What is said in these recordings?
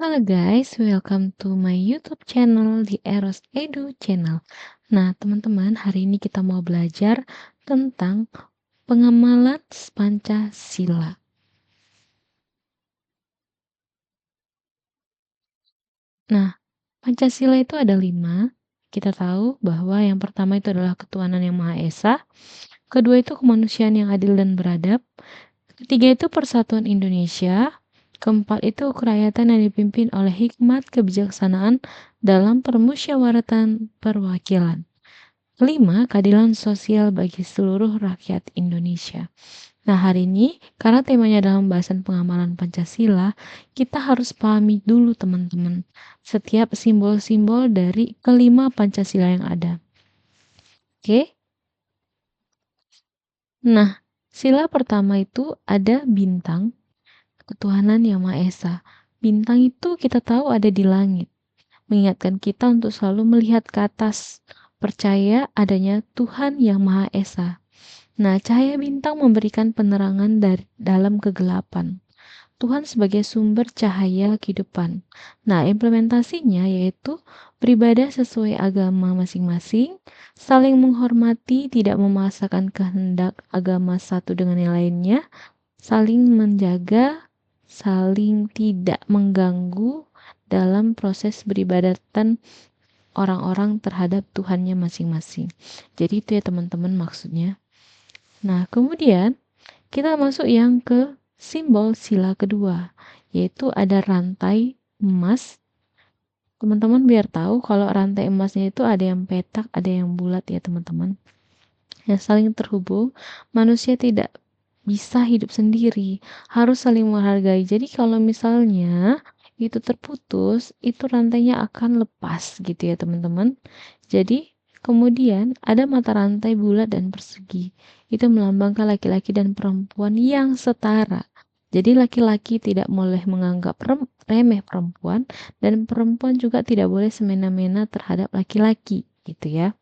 Halo guys, welcome to my YouTube channel di Eros Edu Channel. Nah, teman-teman, hari ini kita mau belajar tentang pengamalan Pancasila. Nah, Pancasila itu ada 5. Kita tahu bahwa yang pertama itu adalah ketuhanan yang Maha Esa, kedua itu kemanusiaan yang adil dan beradab, ketiga itu persatuan Indonesia, keempat itu kerakyatan yang dipimpin oleh hikmat kebijaksanaan dalam permusyawaratan perwakilan. Kelima, keadilan sosial bagi seluruh rakyat Indonesia. Nah, hari ini, karena temanya dalam pembahasan pengamalan Pancasila, kita harus pahami dulu teman-teman, setiap simbol-simbol dari kelima Pancasila yang ada. Oke? Nah, sila pertama itu ada bintang, ketuhanan yang Maha Esa. Bintang itu kita tahu ada di langit, mengingatkan kita untuk selalu melihat ke atas, percaya adanya Tuhan yang Maha Esa. Nah, cahaya bintang memberikan penerangan dari dalam kegelapan. Tuhan sebagai sumber cahaya kehidupan. Nah, implementasinya yaitu beribadah sesuai agama masing-masing, saling menghormati, tidak memaksakan kehendak agama satu dengan yang lainnya, saling menjaga, saling tidak mengganggu dalam proses beribadatan orang-orang terhadap Tuhannya masing-masing. Jadi itu ya teman-teman maksudnya. Nah, kemudian kita masuk yang ke simbol sila kedua, yaitu ada rantai emas. Teman-teman biar tahu kalau rantai emasnya itu ada yang petak, ada yang bulat ya teman-teman. Yang saling terhubung, manusia tidak bisa hidup sendiri, harus saling menghargai. Jadi kalau misalnya itu terputus, itu rantainya akan lepas gitu ya teman-teman. Jadi kemudian ada mata rantai bulat dan persegi. Itu melambangkan laki-laki dan perempuan yang setara. Jadi laki-laki tidak boleh menganggap remeh perempuan dan perempuan juga tidak boleh semena-mena terhadap laki-laki gitu ya.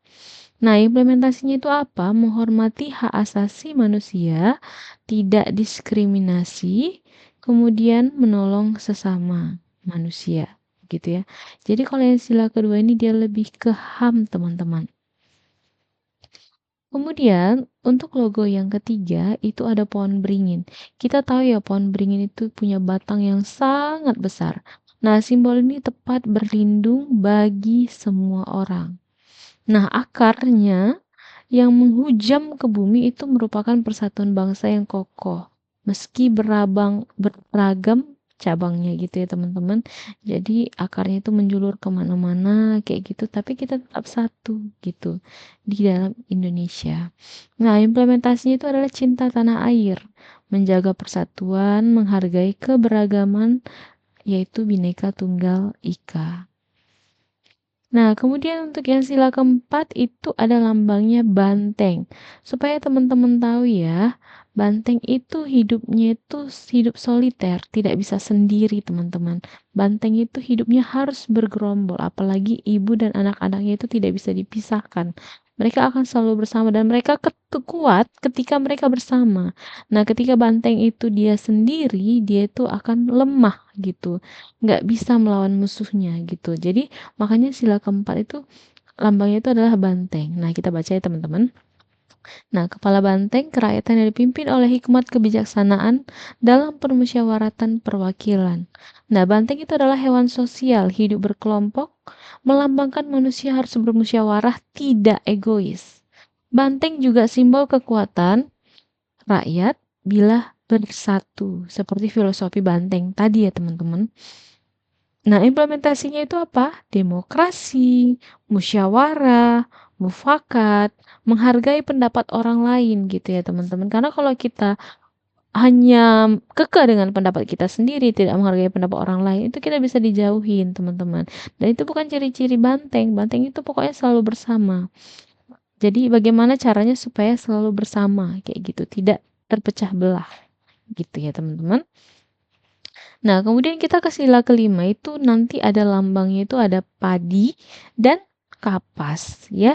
Nah, implementasinya itu apa? Menghormati hak asasi manusia, tidak diskriminasi, kemudian menolong sesama manusia, gitu ya. Jadi kalau yang sila kedua ini dia lebih ke HAM, teman-teman. Kemudian untuk logo yang ketiga itu ada pohon beringin. Kita tahu ya pohon beringin itu punya batang yang sangat besar. Nah, simbol ini tepat berlindung bagi semua orang. Nah, akarnya yang menghujam ke bumi itu merupakan persatuan bangsa yang kokoh, meski beragam cabangnya gitu ya teman-teman. Jadi akarnya itu menjulur kemana-mana kayak gitu, tapi kita tetap satu gitu di dalam Indonesia. Nah, implementasinya itu adalah cinta tanah air, menjaga persatuan, menghargai keberagaman, yaitu Bhinneka Tunggal Ika. Nah, kemudian untuk yang sila keempat itu ada lambangnya banteng. Supaya teman-teman tahu ya, banteng itu hidupnya itu hidup soliter, tidak bisa sendiri teman-teman. Banteng itu hidupnya harus bergerombol, apalagi ibu dan anak-anaknya itu tidak bisa dipisahkan. Mereka akan selalu bersama dan mereka kuat ketika mereka bersama. Nah, ketika banteng itu dia sendiri, dia itu akan lemah gitu. Nggak bisa melawan musuhnya gitu. Jadi makanya sila keempat itu lambangnya itu adalah banteng. Nah, kita baca ya teman-teman. Nah, kepala banteng kerakyatan yang dipimpin oleh hikmat kebijaksanaan dalam permusyawaratan perwakilan. Nah, banteng itu adalah hewan sosial, hidup berkelompok, melambangkan manusia harus bermusyawarah, tidak egois. Banteng juga simbol kekuatan rakyat bila bersatu, seperti filosofi banteng tadi ya teman-teman. Nah, implementasinya itu apa? Demokrasi, musyawarah, mufakat, menghargai pendapat orang lain gitu ya teman-teman. Karena kalau kita hanya kekeh dengan pendapat kita sendiri, tidak menghargai pendapat orang lain, itu kita bisa dijauhin teman-teman. Dan itu bukan ciri-ciri banteng. Banteng itu pokoknya selalu bersama. Jadi bagaimana caranya supaya selalu bersama kayak gitu, tidak terpecah belah gitu ya teman-teman. Nah, kemudian kita ke sila kelima itu nanti ada lambangnya itu ada padi dan kapas ya.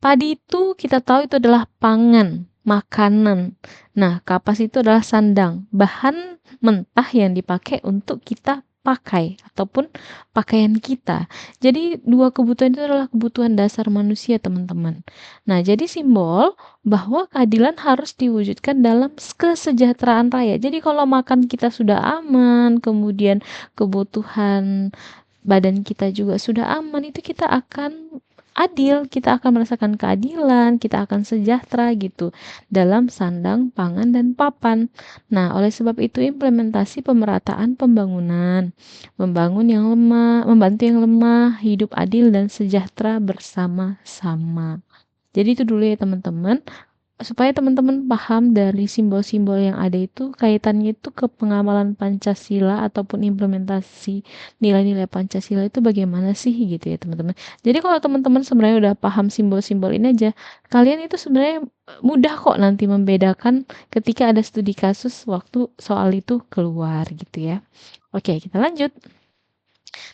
Padi itu kita tahu itu adalah pangan, makanan. Nah, kapas itu adalah sandang, bahan mentah yang dipakai untuk kita pakai ataupun pakaian kita. Jadi dua kebutuhan itu adalah kebutuhan dasar manusia, teman-teman. Nah, jadi simbol bahwa keadilan harus diwujudkan dalam kesejahteraan raya. Jadi kalau makan kita sudah aman, kemudian kebutuhan badan kita juga sudah aman, itu kita akan adil, kita akan merasakan keadilan, kita akan sejahtera gitu dalam sandang, pangan, dan papan. Nah, oleh sebab itu implementasi pemerataan pembangunan, membantu yang lemah, hidup adil dan sejahtera bersama-sama. Jadi itu dulu ya teman-teman, supaya teman-teman paham dari simbol-simbol yang ada itu kaitannya itu ke pengamalan Pancasila ataupun implementasi nilai-nilai Pancasila itu bagaimana sih gitu ya teman-teman. Jadi kalau teman-teman sebenarnya udah paham simbol-simbol ini aja, kalian itu sebenarnya mudah kok nanti membedakan ketika ada studi kasus waktu soal itu keluar gitu ya. Oke, kita lanjut.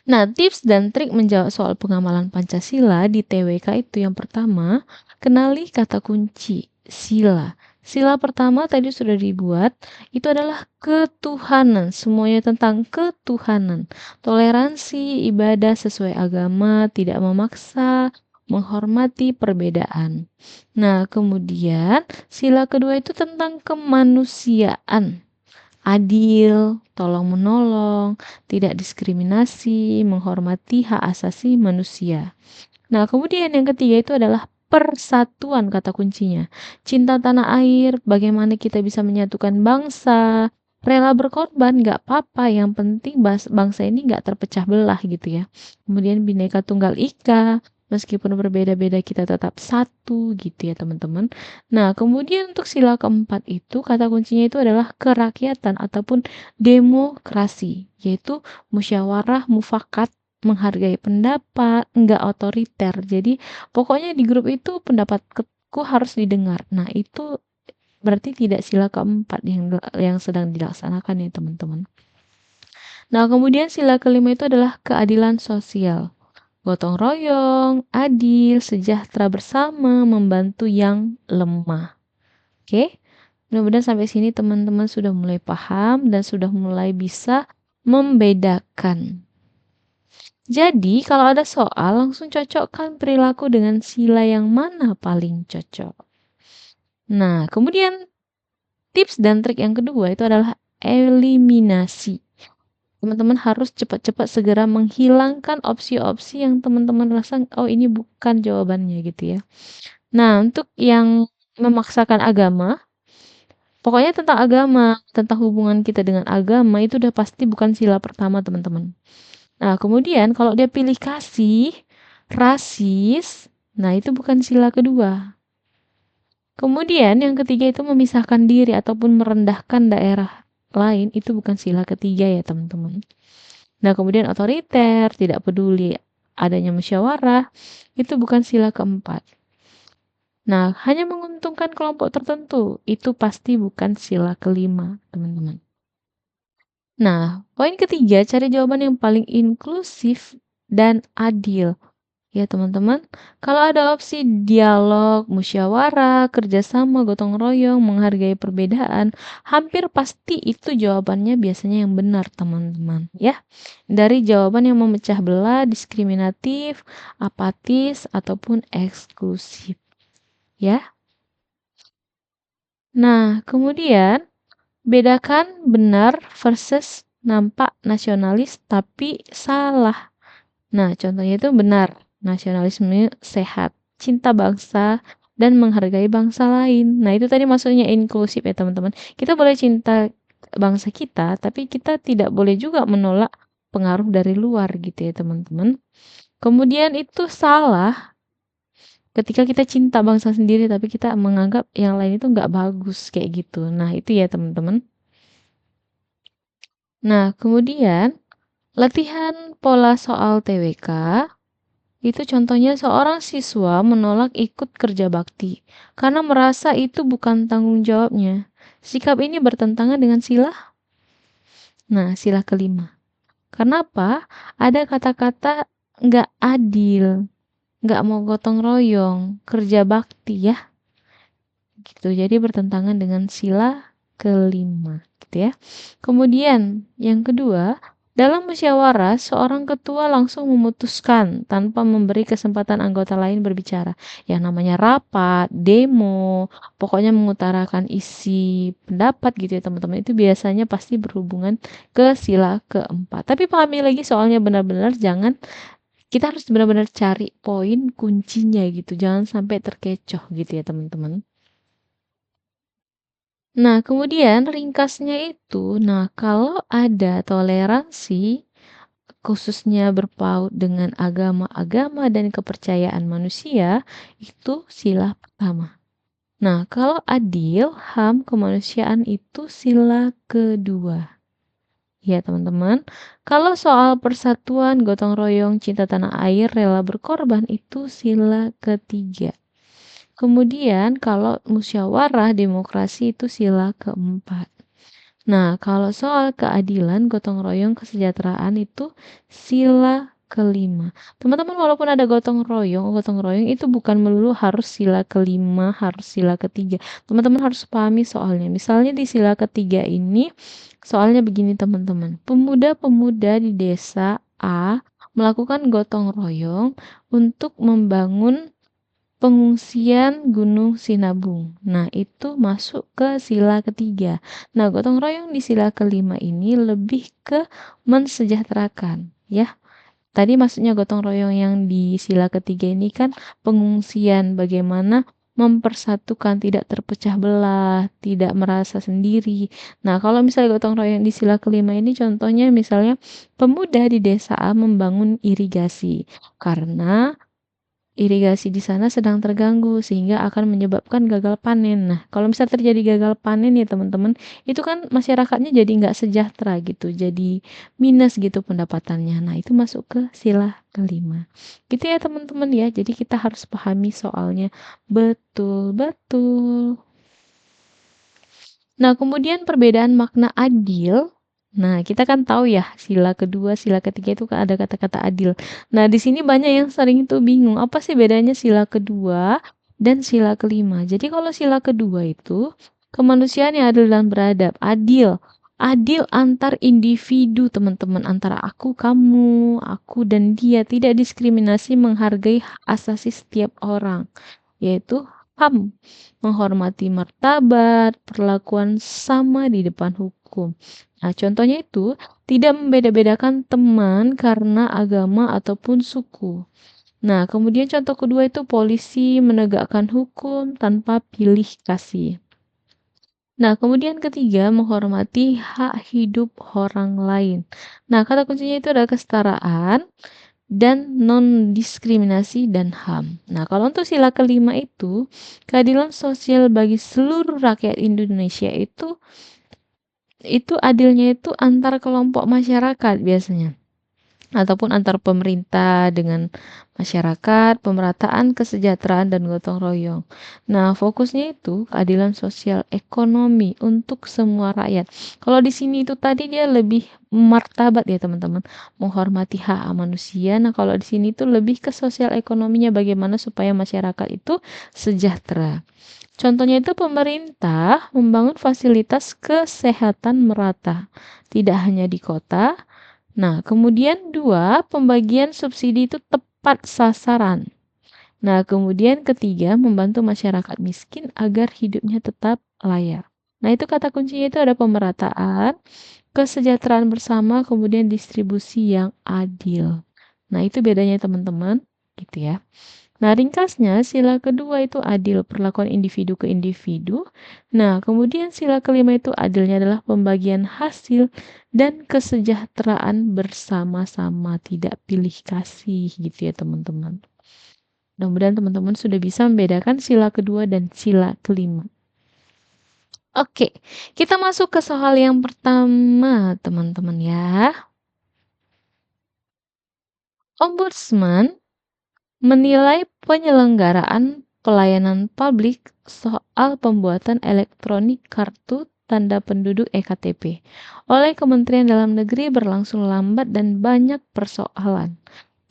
Nah, tips dan trik menjawab soal pengamalan Pancasila di TWK itu yang pertama, kenali kata kunci sila. Sila pertama tadi sudah dibuat, itu adalah ketuhanan, semuanya tentang ketuhanan. Toleransi, ibadah sesuai agama, tidak memaksa, menghormati perbedaan. Nah, kemudian sila kedua itu tentang kemanusiaan, adil, tolong-menolong, tidak diskriminasi, menghormati hak asasi manusia. Nah, kemudian yang ketiga itu adalah persatuan kata kuncinya. Cinta tanah air, bagaimana kita bisa menyatukan bangsa, rela berkorban, nggak apa-apa, yang penting bangsa ini nggak terpecah belah gitu ya. Kemudian Bhinneka Tunggal Ika, meskipun berbeda-beda kita tetap satu gitu ya teman-teman. Nah, kemudian untuk sila keempat itu kata kuncinya itu adalah kerakyatan ataupun demokrasi, yaitu musyawarah mufakat, menghargai pendapat, enggak otoriter. Jadi pokoknya di grup itu pendapatku harus didengar. Nah, itu berarti tidak sila keempat yang sedang dilaksanakan ya, teman-teman. Nah, kemudian sila kelima itu adalah keadilan sosial. Gotong royong, adil, sejahtera bersama, membantu yang lemah. Oke? Mudah-mudahan sampai sini teman-teman sudah mulai paham dan sudah mulai bisa membedakan. Jadi, kalau ada soal, langsung cocokkan perilaku dengan sila yang mana paling cocok. Nah, kemudian tips dan trik yang kedua itu adalah eliminasi. Teman-teman harus cepat-cepat segera menghilangkan opsi-opsi yang teman-teman rasa, oh ini bukan jawabannya gitu ya. Nah, untuk yang memaksakan agama, pokoknya tentang agama, tentang hubungan kita dengan agama, itu udah pasti bukan sila pertama, teman-teman. Nah, kemudian kalau dia pilih kasih, rasis, nah itu bukan sila kedua. Kemudian yang ketiga itu memisahkan diri ataupun merendahkan daerah lain, itu bukan sila ketiga ya teman-teman. Nah, kemudian otoriter, tidak peduli adanya musyawarah, itu bukan sila keempat. Nah, hanya menguntungkan kelompok tertentu, itu pasti bukan sila kelima, teman-teman. Nah, poin ketiga, cari jawaban yang paling inklusif dan adil. Ya, teman-teman, kalau ada opsi dialog, musyawarah, kerjasama, gotong royong, menghargai perbedaan, hampir pasti itu jawabannya biasanya yang benar, teman-teman. Ya, dari jawaban yang memecah belah, diskriminatif, apatis, ataupun eksklusif. Ya, nah, kemudian bedakan benar versus nampak nasionalis tapi salah. Nah, contohnya itu benar, nasionalisme sehat, cinta bangsa, dan menghargai bangsa lain. Nah, itu tadi maksudnya inklusif ya, teman-teman. Kita boleh cinta bangsa kita, tapi kita tidak boleh juga menolak pengaruh dari luar gitu ya, teman-teman. Kemudian itu salah ketika kita cinta bangsa sendiri, tapi kita menganggap yang lain itu nggak bagus kayak gitu. Nah, itu ya, teman-teman. Nah, kemudian latihan pola soal TWK itu contohnya seorang siswa menolak ikut kerja bakti karena merasa itu bukan tanggung jawabnya. Sikap ini bertentangan dengan sila. Nah, sila kelima. Kenapa? Ada kata-kata nggak adil, nggak mau gotong royong, kerja bakti ya. Gitu. Jadi bertentangan dengan sila kelima, gitu ya. Kemudian yang kedua, Dalam musyawarah, seorang ketua langsung memutuskan tanpa memberi kesempatan anggota lain berbicara. Yang namanya rapat, demo, pokoknya mengutarakan isi pendapat gitu ya teman-teman. Itu biasanya pasti berhubungan ke sila keempat. Tapi pahami lagi soalnya benar-benar jangan kita harus benar-benar cari poin kuncinya gitu. Jangan sampai terkecoh gitu ya teman-teman. Nah, kemudian ringkasnya itu, nah kalau ada toleransi, khususnya berpaut dengan agama-agama dan kepercayaan manusia, itu sila pertama. Nah, kalau adil, HAM kemanusiaan itu sila kedua. Ya, teman-teman. Kalau soal persatuan, gotong royong, cinta tanah air, rela berkorban, itu sila ketiga. Kemudian, kalau musyawarah, demokrasi itu sila keempat. Nah, kalau soal keadilan, gotong royong, kesejahteraan itu sila kelima. Teman-teman, walaupun ada gotong royong itu bukan melulu harus sila kelima, harus sila ketiga. Teman-teman harus pahami soalnya. Misalnya di sila ketiga ini, soalnya begini teman-teman. Pemuda-pemuda di desa A melakukan gotong royong untuk membangun pengungsian Gunung Sinabung. Nah, itu masuk ke sila ketiga. Nah, gotong royong di sila kelima ini lebih ke mensejahterakan, ya. Tadi maksudnya gotong royong yang di sila ketiga ini kan pengungsian, bagaimana mempersatukan, tidak terpecah belah, tidak merasa sendiri. Nah, kalau misalnya gotong royong di sila kelima ini contohnya misalnya pemuda di desa A membangun irigasi karena irigasi di sana sedang terganggu sehingga akan menyebabkan gagal panen. Nah, kalau misal terjadi gagal panen ya teman-teman, itu kan masyarakatnya jadi nggak sejahtera gitu, jadi minus gitu pendapatannya. Nah, itu masuk ke sila kelima. Gitu ya teman-teman ya, jadi kita harus pahami soalnya betul-betul. Nah, kemudian perbedaan makna adil. Nah, kita kan tahu ya, sila kedua, sila ketiga itu kan ada kata-kata adil. Nah, di sini banyak yang sering itu bingung, apa sih bedanya sila kedua dan sila kelima? Jadi kalau sila kedua itu kemanusiaan yang adil dan beradab, adil. Adil antar individu, teman-teman, antara aku, kamu, aku dan dia, tidak diskriminasi, menghargai hak asasi setiap orang, yaitu HAM menghormati martabat, perlakuan sama di depan hukum. Nah, contohnya itu tidak membeda-bedakan teman karena agama ataupun suku. Nah, kemudian contoh kedua itu polisi menegakkan hukum tanpa pilih kasih. Nah, kemudian ketiga, menghormati hak hidup orang lain. Nah, kata kuncinya itu adalah kesetaraan dan non-diskriminasi dan HAM. Nah, kalau untuk sila kelima itu, keadilan sosial bagi seluruh rakyat Indonesia itu adilnya itu antar kelompok masyarakat biasanya ataupun antar pemerintah dengan masyarakat, pemerataan kesejahteraan dan gotong royong. Nah, fokusnya itu keadilan sosial ekonomi untuk semua rakyat. Kalau di sini itu tadi dia lebih martabat ya teman-teman, menghormati hak manusia. Nah, kalau di sini itu lebih ke sosial ekonominya bagaimana supaya masyarakat itu sejahtera. Contohnya itu pemerintah membangun fasilitas kesehatan merata, tidak hanya di kota. Nah, kemudian dua, pembagian subsidi itu tepat sasaran. Nah, kemudian ketiga, membantu masyarakat miskin agar hidupnya tetap layak. Nah, itu kata kuncinya itu ada pemerataan, kesejahteraan bersama, kemudian distribusi yang adil. Nah, itu bedanya teman-teman, gitu ya. Nah, ringkasnya sila kedua itu adil perlakuan individu ke individu. Nah, kemudian sila kelima itu adilnya adalah pembagian hasil dan kesejahteraan bersama-sama, tidak pilih kasih gitu ya teman-teman. Mudah-mudahan teman-teman sudah bisa membedakan sila kedua dan sila kelima. Oke, kita masuk ke soal yang pertama, teman-teman ya. Ombudsman menilai penyelenggaraan pelayanan publik soal pembuatan elektronik kartu tanda penduduk (EKTP) oleh Kementerian Dalam Negeri berlangsung lambat dan banyak persoalan.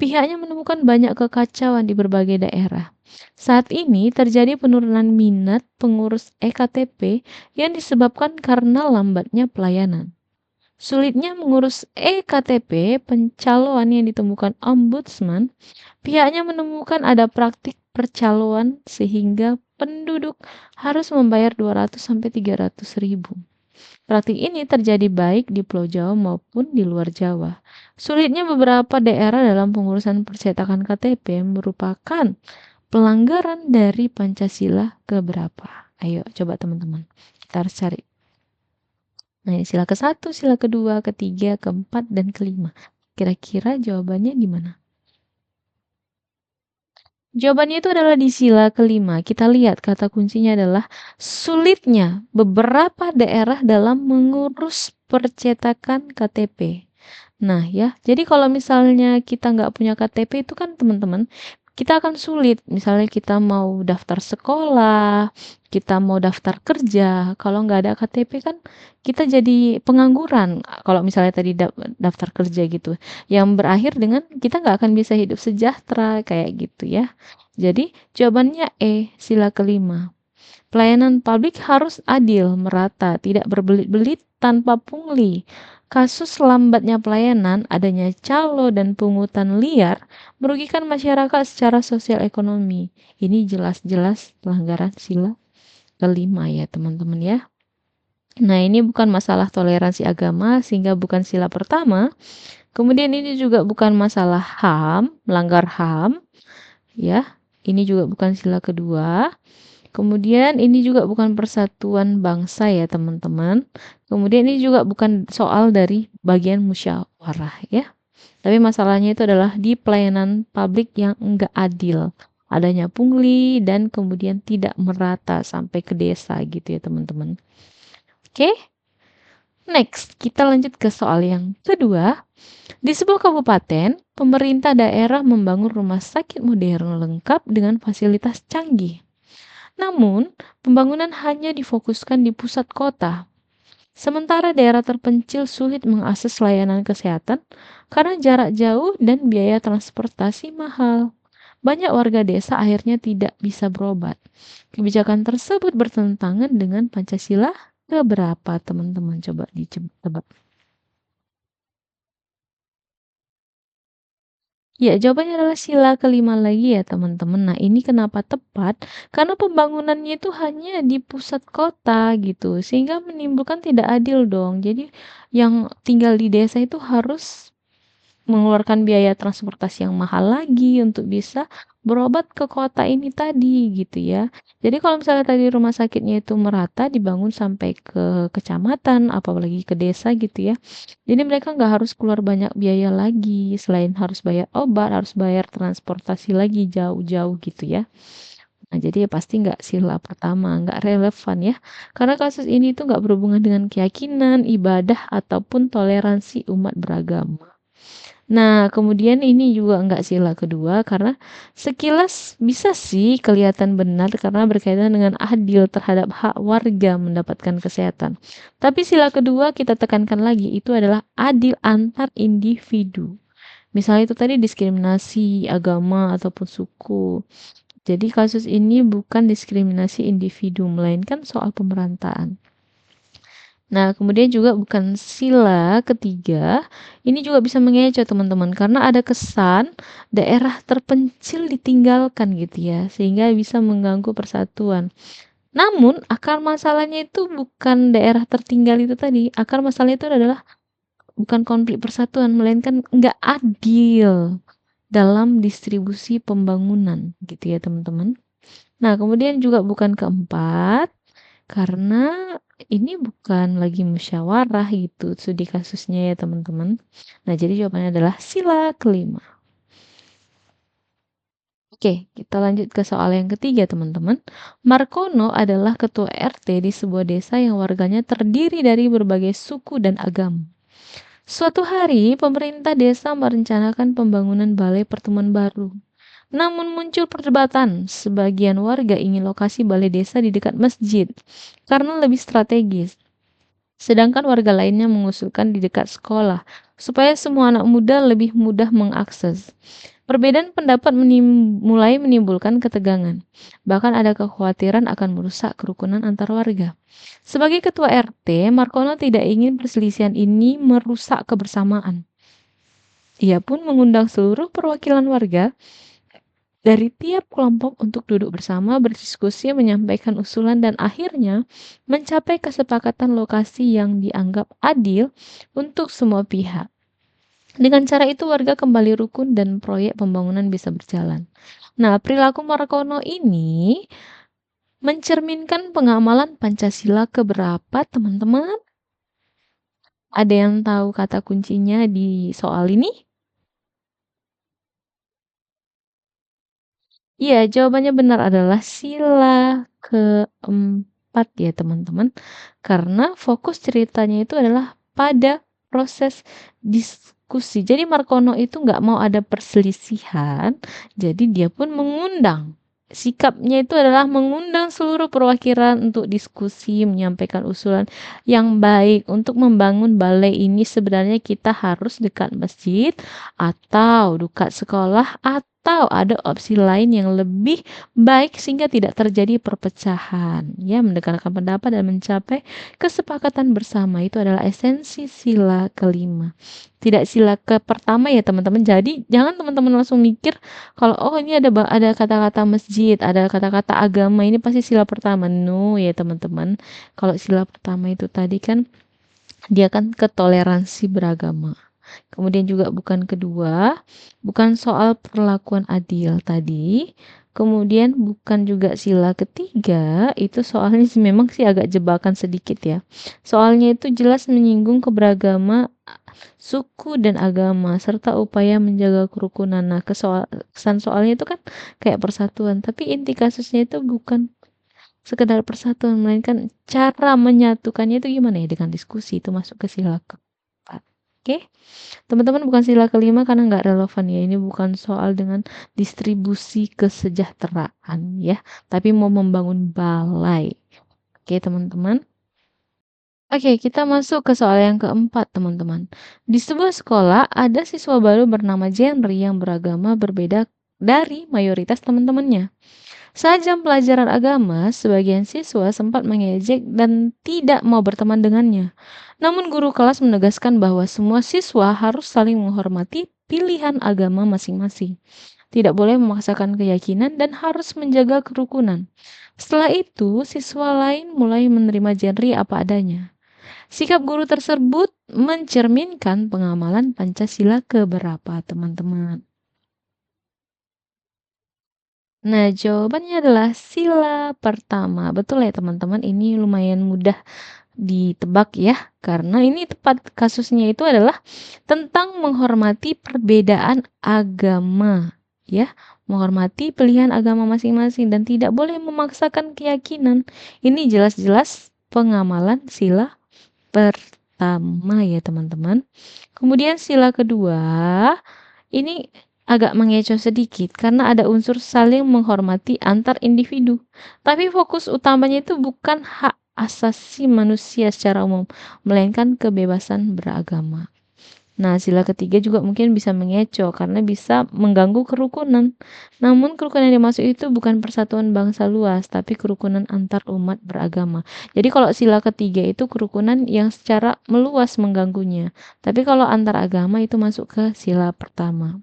Pihaknya menemukan banyak kekacauan di berbagai daerah. Saat ini terjadi penurunan minat pengurus EKTP yang disebabkan karena lambatnya pelayanan. Sulitnya mengurus eKTP pencaloan yang ditemukan Ombudsman, pihaknya menemukan ada praktik percaloan sehingga penduduk harus membayar 200 sampai 300 ribu. Praktik ini terjadi baik di Pulau Jawa maupun di luar Jawa. Sulitnya beberapa daerah dalam pengurusan percetakan KTP merupakan pelanggaran dari Pancasila keberapa? Ayo coba teman-teman, kita harus cari. Nah, ini sila ke-1, sila kedua, ketiga, keempat, dan kelima. Kira-kira jawabannya di mana? Jawabannya itu adalah di sila kelima. Kita lihat kata kuncinya adalah sulitnya beberapa daerah dalam mengurus percetakan KTP. Nah ya, jadi kalau misalnya kita nggak punya KTP itu kan teman-teman, kita akan sulit. Misalnya kita mau daftar sekolah, kita mau daftar kerja, kalau nggak ada KTP kan kita jadi pengangguran. Kalau misalnya tadi daftar kerja gitu, yang berakhir dengan kita nggak akan bisa hidup sejahtera kayak gitu ya. Jadi jawabannya E, sila kelima. Pelayanan publik harus adil, merata, tidak berbelit-belit tanpa pungli. Kasus lambatnya pelayanan, adanya calo dan pungutan liar merugikan masyarakat secara sosial ekonomi. Ini jelas-jelas pelanggaran sila kelima ya teman-teman ya. Nah ini bukan masalah toleransi agama sehingga bukan sila pertama. Kemudian ini juga bukan masalah HAM, melanggar HAM ya. Ini juga bukan sila kedua. Kemudian ini juga bukan persatuan bangsa ya teman-teman. Kemudian ini juga bukan soal dari bagian musyawarah ya. Tapi masalahnya itu adalah di pelayanan publik yang enggak adil. Adanya pungli dan kemudian tidak merata sampai ke desa gitu ya teman-teman. Oke, next kita lanjut ke soal yang kedua. Di sebuah kabupaten, pemerintah daerah membangun rumah sakit modern lengkap dengan fasilitas canggih. Namun, pembangunan hanya difokuskan di pusat kota. Sementara daerah terpencil sulit mengakses layanan kesehatan karena jarak jauh dan biaya transportasi mahal. Banyak warga desa akhirnya tidak bisa berobat. Kebijakan tersebut bertentangan dengan Pancasila keberapa, teman-teman? Coba ditebak. Ya, jawabannya adalah sila kelima lagi ya teman-teman. Nah, ini kenapa tepat? Karena pembangunannya itu hanya di pusat kota gitu, sehingga menimbulkan tidak adil dong. Jadi, yang tinggal di desa itu harus mengeluarkan biaya transportasi yang mahal lagi untuk bisa berobat ke kota ini tadi gitu ya. Jadi kalau misalnya tadi rumah sakitnya itu merata dibangun sampai ke kecamatan, apalagi ke desa gitu ya. Jadi mereka nggak harus keluar banyak biaya lagi, selain harus bayar obat, harus bayar transportasi lagi jauh-jauh gitu ya. Nah, jadi ya pasti nggak sila pertama, nggak relevan ya. Karena kasus ini tuh nggak berhubungan dengan keyakinan, ibadah, ataupun toleransi umat beragama. Nah, kemudian ini juga enggak sila kedua karena sekilas bisa sih kelihatan benar karena berkaitan dengan adil terhadap hak warga mendapatkan kesehatan. Tapi sila kedua kita tekankan lagi itu adalah adil antar individu. Misalnya itu tadi diskriminasi agama ataupun suku. Jadi kasus ini bukan diskriminasi individu melainkan soal pemerataan. Nah, kemudian juga bukan sila ketiga, ini juga bisa mengecoh teman-teman karena ada kesan daerah terpencil ditinggalkan gitu ya, sehingga bisa mengganggu persatuan. Namun, akar masalahnya itu bukan daerah tertinggal itu tadi, akar masalahnya itu adalah bukan konflik persatuan, melainkan nggak adil dalam distribusi pembangunan gitu ya teman-teman. Nah, kemudian juga bukan keempat, karena ini bukan lagi musyawarah gitu studi kasusnya ya teman-teman. Nah, jadi jawabannya adalah sila kelima. Oke, kita lanjut ke soal yang ketiga teman-teman. Markono adalah ketua RT di sebuah desa yang warganya terdiri dari berbagai suku dan agama. Suatu hari, pemerintah desa merencanakan pembangunan balai pertemuan baru. Namun muncul perdebatan, sebagian warga ingin lokasi balai desa di dekat masjid karena lebih strategis. Sedangkan warga lainnya mengusulkan di dekat sekolah, supaya semua anak muda lebih mudah mengakses. Perbedaan pendapat mulai menimbulkan ketegangan. Bahkan ada kekhawatiran akan merusak kerukunan antar warga. Sebagai ketua RT, Markono tidak ingin perselisihan ini merusak kebersamaan. Ia pun mengundang seluruh perwakilan warga dari tiap kelompok untuk duduk bersama, berdiskusi, menyampaikan usulan, dan akhirnya mencapai kesepakatan lokasi yang dianggap adil untuk semua pihak. Dengan cara itu warga kembali rukun dan proyek pembangunan bisa berjalan. Nah, perilaku Markono ini mencerminkan pengamalan Pancasila keberapa, teman-teman? Ada yang tahu kata kuncinya di soal ini? Iya, jawabannya benar adalah sila keempat ya, teman-teman. Karena fokus ceritanya itu adalah pada proses diskusi. Jadi Markono itu nggak mau ada perselisihan, jadi dia pun mengundang. Sikapnya itu adalah mengundang seluruh perwakilan untuk diskusi, menyampaikan usulan yang baik untuk membangun balai ini. Sebenarnya kita harus dekat masjid atau dekat sekolah atau ada opsi lain yang lebih baik sehingga tidak terjadi perpecahan. Ya, mendengarkan pendapat dan mencapai kesepakatan bersama itu adalah esensi sila kelima. Tidak sila ke pertama ya teman-teman. Jadi jangan teman-teman langsung mikir kalau oh ini ada kata-kata masjid, ada kata-kata agama ini pasti sila pertama. No ya teman-teman. Kalau sila pertama itu tadi kan dia kan ketoleransi beragama. Kemudian juga bukan kedua, bukan soal perlakuan adil tadi. Kemudian bukan juga sila ketiga, itu soalnya sih memang sih agak jebakan sedikit ya. Soalnya itu jelas menyinggung keberagaman suku dan agama serta upaya menjaga kerukunan. Nah, kesan soalnya itu kan kayak persatuan, tapi inti kasusnya itu bukan sekedar persatuan, melainkan cara menyatukannya itu gimana ya dengan diskusi itu masuk ke sila keempat. Oke, teman-teman bukan sila kelima karena nggak relevan ya. Ini bukan soal dengan distribusi kesejahteraan ya, tapi mau membangun balai. Oke, teman-teman. Oke, kita masuk ke soal yang keempat, teman-teman. Di sebuah sekolah, ada siswa baru bernama Jenry yang beragama berbeda dari mayoritas teman-temannya. Saat jam pelajaran agama, sebagian siswa sempat mengejek dan tidak mau berteman dengannya. Namun guru kelas menegaskan bahwa semua siswa harus saling menghormati pilihan agama masing-masing. Tidak boleh memaksakan keyakinan dan harus menjaga kerukunan. Setelah itu, siswa lain mulai menerima Jenry apa adanya. Sikap guru tersebut mencerminkan pengamalan Pancasila keberapa, teman-teman? Nah, jawabannya adalah sila pertama. Betul ya, teman-teman? Ini lumayan mudah ditebak ya, karena ini tepat kasusnya itu adalah tentang menghormati perbedaan agama, ya. Menghormati pilihan agama masing-masing dan tidak boleh memaksakan keyakinan. Ini jelas-jelas pengamalan sila pertama ya, teman-teman. Kemudian sila kedua, ini agak mengecoh sedikit karena ada unsur saling menghormati antar individu. Tapi fokus utamanya itu bukan hak asasi manusia secara umum, melainkan kebebasan beragama. Nah, sila ketiga juga mungkin bisa mengecoh karena bisa mengganggu kerukunan. Namun kerukunan yang dimaksud itu bukan persatuan bangsa luas, tapi kerukunan antar umat beragama. Jadi kalau sila ketiga itu kerukunan yang secara meluas mengganggunya. Tapi kalau antar agama itu masuk ke sila pertama.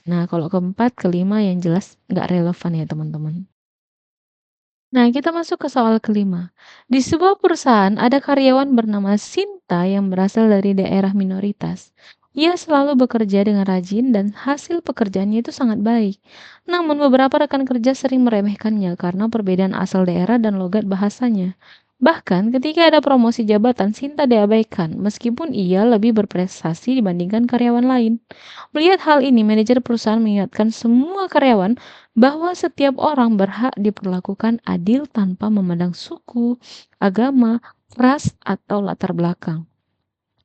Nah, kalau keempat, kelima yang jelas nggak relevan ya teman-teman. Nah, kita masuk ke soal kelima. Di sebuah perusahaan ada karyawan bernama Sinta yang berasal dari daerah minoritas. Ia selalu bekerja dengan rajin dan hasil pekerjaannya itu sangat baik. Namun beberapa rekan kerja sering meremehkannya karena perbedaan asal daerah dan logat bahasanya. Bahkan ketika ada promosi jabatan, Sinta diabaikan meskipun ia lebih berprestasi dibandingkan karyawan lain. Melihat hal ini, manajer perusahaan mengingatkan semua karyawan bahwa setiap orang berhak diperlakukan adil tanpa memandang suku, agama, ras, atau latar belakang.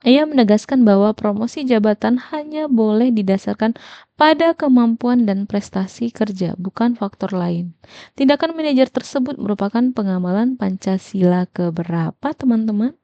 Ia menegaskan bahwa promosi jabatan hanya boleh didasarkan pada kemampuan dan prestasi kerja, bukan faktor lain. Tindakan manajer tersebut merupakan pengamalan Pancasila keberapa, teman-teman?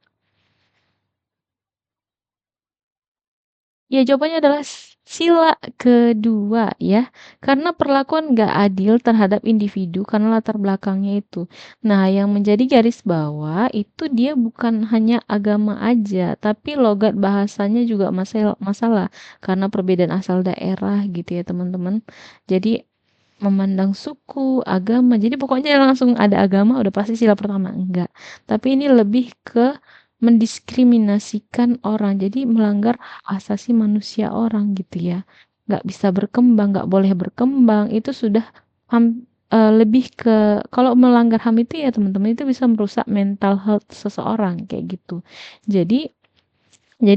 Ya, jawabannya adalah Sila kedua ya, karena perlakuan nggak adil terhadap individu karena latar belakangnya itu. Nah, yang menjadi garis bawah itu dia bukan hanya agama aja, tapi logat bahasanya juga masalah karena perbedaan asal daerah gitu ya teman-teman. Jadi memandang suku, agama, jadi pokoknya langsung ada agama udah pasti sila pertama, enggak. Tapi ini lebih ke mendiskriminasikan orang, jadi melanggar hak asasi manusia orang gitu ya. Nggak bisa berkembang, nggak boleh berkembang, itu sudah lebih ke kalau melanggar HAM itu ya teman-teman itu bisa merusak mental health seseorang kayak gitu. Jadi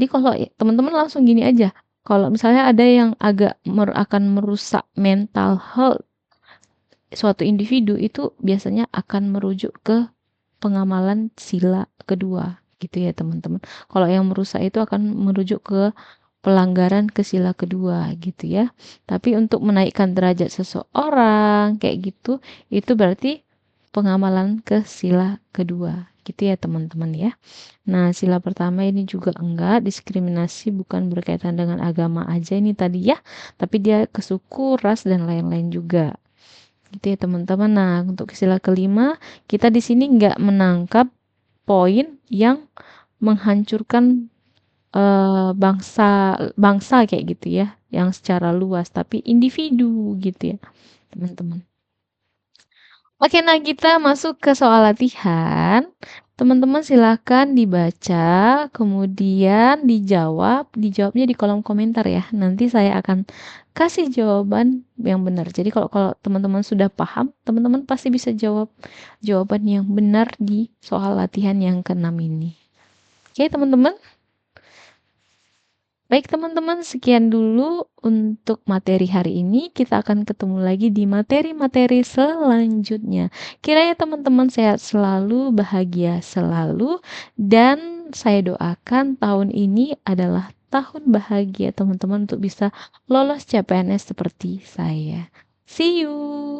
kalau teman-teman langsung gini aja, kalau misalnya ada yang agak akan merusak mental health suatu individu itu biasanya akan merujuk ke pengamalan sila kedua gitu ya teman-teman. Kalau yang merusak itu akan merujuk ke pelanggaran ke sila kedua gitu ya. Tapi untuk menaikkan derajat seseorang kayak gitu, itu berarti pengamalan ke sila kedua gitu ya teman-teman ya. Nah, sila pertama ini juga enggak, diskriminasi bukan berkaitan dengan agama aja ini tadi ya, tapi dia ke suku, ras, dan lain-lain juga. Gitu ya teman-teman. Nah, untuk sila kelima, kita di sini nggak menangkap poin yang menghancurkan bangsa bangsa kayak gitu ya, yang secara luas, tapi individu gitu ya, teman-teman. Oke, nah kita masuk ke soal latihan. Teman-teman silakan dibaca, kemudian dijawab. Dijawabnya di kolom komentar ya. Nanti saya akan kasih jawaban yang benar. Jadi kalau kalau teman-teman sudah paham, teman-teman pasti bisa jawab jawaban yang benar di soal latihan yang keenam ini. Oke, teman-teman. Baik teman-teman, sekian dulu untuk materi hari ini. Kita akan ketemu lagi di materi-materi selanjutnya. Kiranya teman-teman sehat selalu, bahagia selalu, dan saya doakan tahun ini adalah tahun bahagia teman-teman untuk bisa lolos CPNS seperti saya. See you!